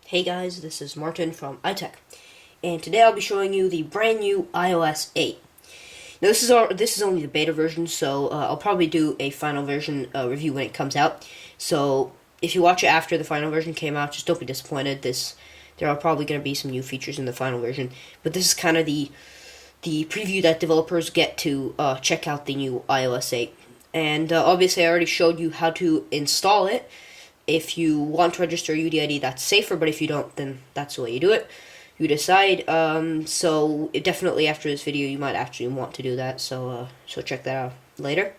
Hey guys, this is Martin from iTech, and today I'll be showing you the brand new iOS 8. Now this is only the beta version, so I'll probably do a final version review when it comes out. So if you watch it after the final version came out, just don't be disappointed. There are probably going to be some new features in the final version, but this is kind of the preview that developers get to check out the new iOS 8. And obviously, I already showed you how to install it. If you want to register a UDID, that's safer, but if you don't, then that's the way you do it. You decide. So definitely after this video, you might actually want to do that. So check that out later.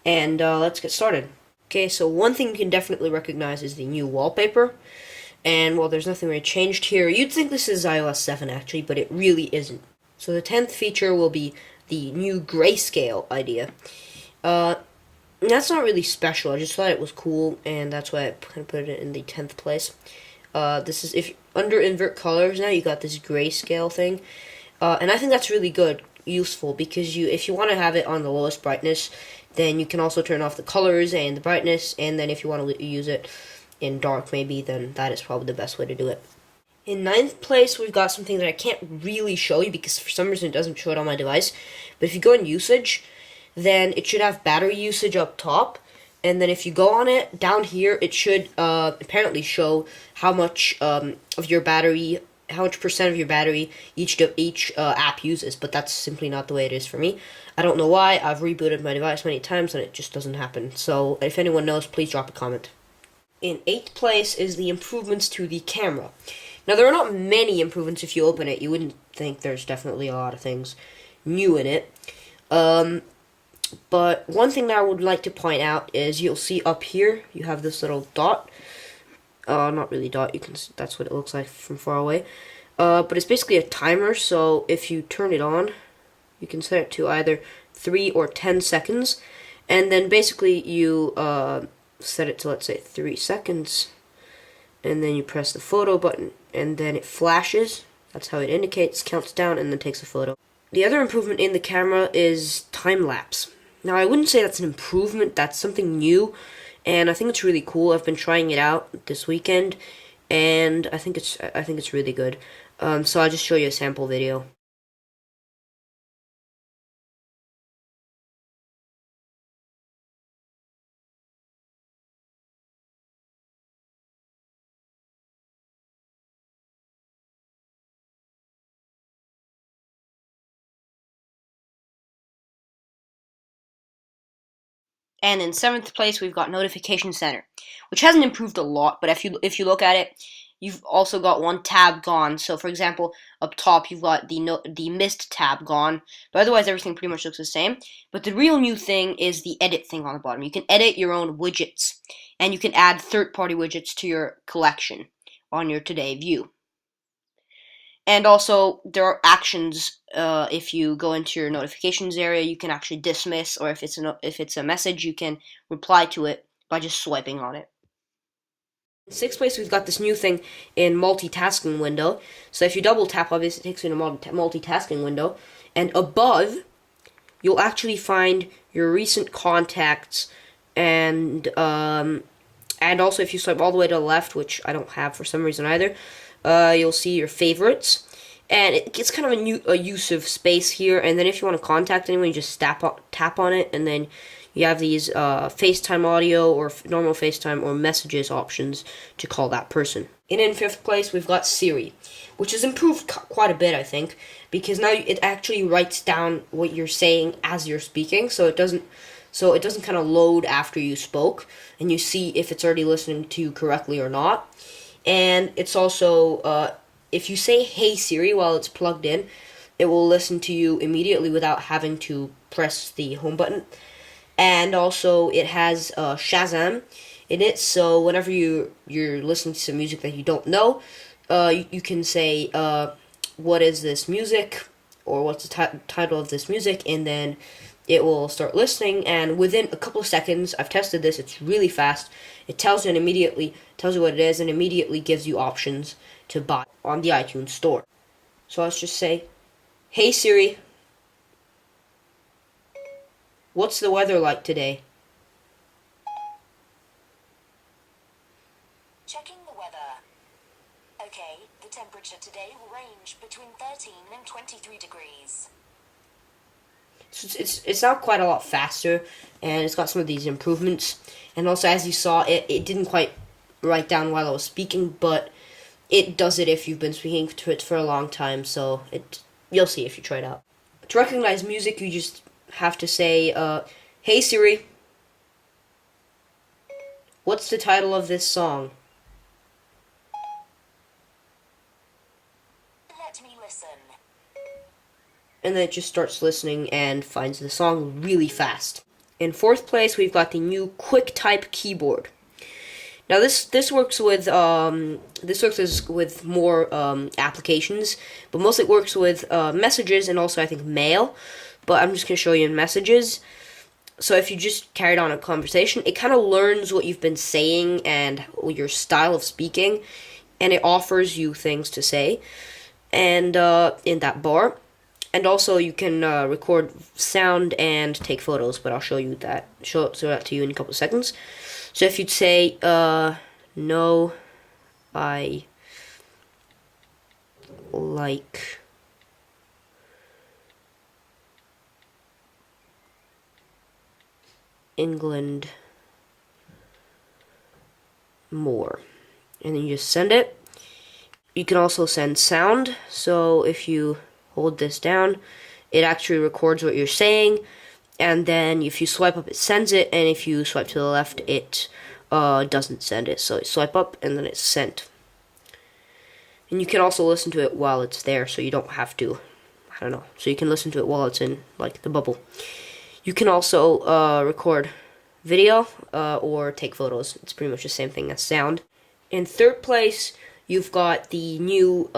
And let's get started. Okay, so one thing you can definitely recognize is the new wallpaper. And while there's nothing really changed here, you'd think this is iOS 7 actually, but it really isn't. So the 10th feature will be the new Grayscale idea. That's not really special. I just thought it was cool, and that's why I kind of put it in the 10th place. This is if under invert colors now you got this grayscale thing, and I think that's really good, useful because if you want to have it on the lowest brightness, then you can also turn off the colors and the brightness, and then if you want to use it in dark maybe, then that is probably the best way to do it. In 9th place, we've got something that I can't really show you because for some reason it doesn't show it on my device. But if you go in usage, then it should have battery usage up top. And then if you go on it, down here, it should apparently show how much of your battery, how much percent of your battery each app uses. But that's simply not the way it is for me. I don't know why. I've rebooted my device many times and it just doesn't happen. So if anyone knows, please drop a comment. In 8th place is the improvements to the camera. Now, there are not many improvements. If you open it, you wouldn't think there's definitely a lot of things new in it. But one thing that I would like to point out is you'll see up here, you have this little dot. Not really dot, that's what it looks like from far away. But it's basically a timer, so if you turn it on, you can set it to either 3 or 10 seconds. And then basically you set it to, let's say, 3 seconds. And then you press the photo button, and then it flashes. That's how it indicates, counts down, and then takes a photo. The other improvement in the camera is time-lapse. Now, I wouldn't say that's an improvement, that's something new, and I think it's really cool. I've been trying it out this weekend, and I think it's really good. So I'll just show you a sample video. And in 7th place, we've got Notification Center, which hasn't improved a lot, but if you look at it, you've also got one tab gone. So, for example, up top, you've got the missed tab gone, but otherwise everything pretty much looks the same. But the real new thing is the edit thing on the bottom. You can edit your own widgets, and you can add third-party widgets to your collection on your Today view. And also, there are actions. If you go into your notifications area, you can actually dismiss, or if it's a message, you can reply to it by just swiping on it. In 6th place, we've got this new thing in multitasking window. So if you double tap, obviously it takes you to multitasking window, and above, you'll actually find your recent contacts, and also if you swipe all the way to the left, which I don't have for some reason either. You'll see your favorites, and it's kind of a use of space here. And then if you want to contact anyone, you just tap on it, and then you have these FaceTime audio or normal FaceTime or messages options to call that person. And in 5th place, we've got Siri, which has improved quite a bit, I think, because now it actually writes down what you're saying as you're speaking, so it doesn't kind of load after you spoke, and you see if it's already listening to you correctly or not. And it's also, if you say, "Hey Siri," while it's plugged in, it will listen to you immediately without having to press the home button. And also, it has Shazam in it, so whenever you're listening to some music that you don't know, you can say, "What is this music?" or "What's the title of this music?" and then it will start listening, and within a couple of seconds, I've tested this, it's really fast, it tells you what it is, and immediately gives you options to buy on the iTunes store. So let's just say, "Hey Siri, what's the weather like today?" Checking the weather. Okay. temperature today will range between 13 and 23 degrees. So it's now quite a lot faster, and it's got some of these improvements. And also, as you saw, it didn't quite write down while I was speaking, but it does it if you've been speaking to it for a long time, so you'll see if you try it out. To recognize music, you just have to say, "Hey Siri, what's the title of this song?" Let me listen. And then it just starts listening and finds the song really fast. In fourth place, we've got the new QuickType keyboard. Now this works with more applications, but mostly it works with messages and also I think mail. But I'm just gonna show you in messages. So if you just carried on a conversation, it kind of learns what you've been saying and your style of speaking, and it offers you things to say, and in that bar. And also you can record sound and take photos, but I'll show that to you in a couple of seconds. So if you'd say, "No, I like England more," and then you just send it. You can also send sound, so if you hold this down, it actually records what you're saying, and then if you swipe up, it sends it, and if you swipe to the left, it doesn't send it. So you swipe up, and then it's sent. And you can also listen to it while it's there, so you don't have to, so you can listen to it while it's in, like, the bubble. You can also record video or take photos. It's pretty much the same thing as sound. In third place, you've got the new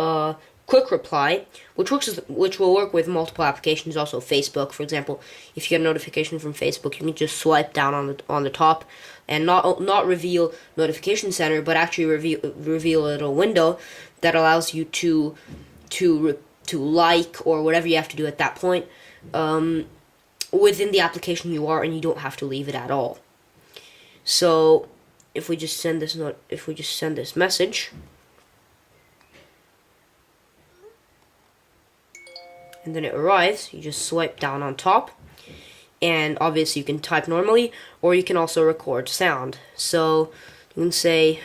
Quick Reply, which will work with multiple applications. Also, Facebook, for example, if you get a notification from Facebook, you can just swipe down on the top, and not reveal Notification Center, but actually reveal a little window that allows you to like or whatever you have to do at that point within the application you are, and you don't have to leave it at all. So if we just send this message. And then it arrives, you just swipe down on top, and obviously you can type normally, or you can also record sound. So you can say,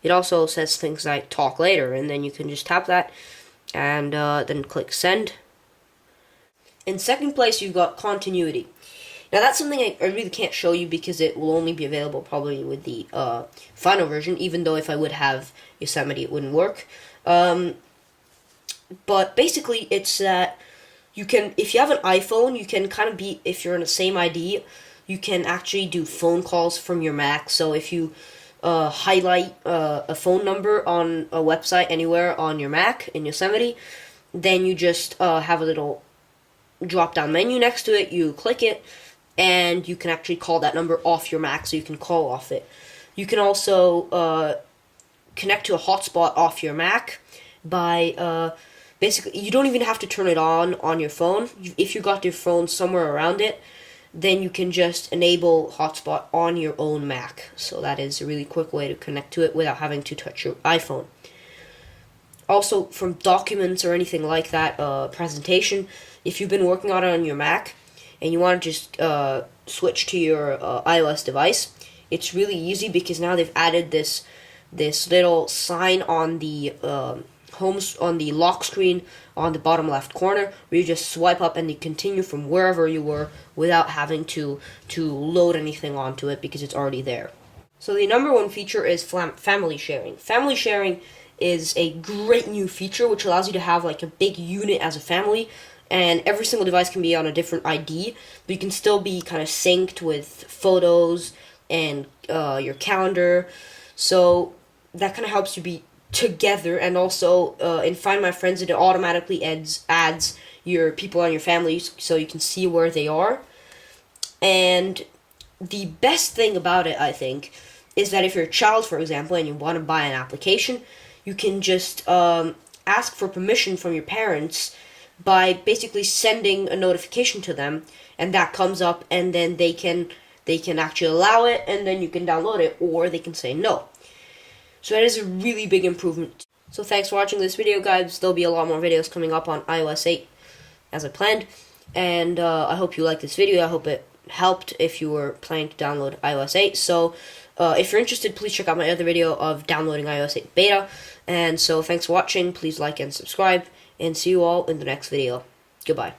it also says things like "talk later," and then you can just tap that, and then click send. In second place, you've got continuity. Now that's something I really can't show you because it will only be available probably with the final version, even though if I would have Yosemite it wouldn't work. But basically, it's that you can, if you have an iPhone, you can if you're in the same ID, you can actually do phone calls from your Mac. So if you highlight a phone number on a website anywhere on your Mac in Yosemite, then you just have a little drop-down menu next to it. You click it, and you can actually call that number off your Mac, so you can call off it. You can also connect to a hotspot off your Mac by basically, you don't even have to turn it on your phone. If you got your phone somewhere around it, then you can just enable hotspot on your own Mac. So that is a really quick way to connect to it without having to touch your iPhone. Also, from documents or anything like that, presentation, if you've been working on it on your Mac and you want to just switch to your iOS device, it's really easy because now they've added this little sign on the on the lock screen on the bottom left corner, where you just swipe up and you continue from wherever you were without having to load anything onto it because it's already there. So the number one feature is family sharing. Family sharing is a great new feature which allows you to have like a big unit as a family, and every single device can be on a different ID, but you can still be kind of synced with photos and your calendar. So that kind of helps you be together, and also in Find My Friends it automatically adds your people on your family so you can see where they are. And the best thing about it, I think, is that if you're a child, for example, and you want to buy an application, you can just ask for permission from your parents by basically sending a notification to them, and that comes up, and then they can actually allow it, and then you can download it, or they can say no. So that is a really big improvement. So thanks for watching this video, guys. There'll be a lot more videos coming up on iOS 8 as I planned. And I hope you liked this video. I hope it helped if you were planning to download iOS 8. So if you're interested, please check out my other video of downloading iOS 8 beta. And so thanks for watching. Please like and subscribe. And see you all in the next video. Goodbye.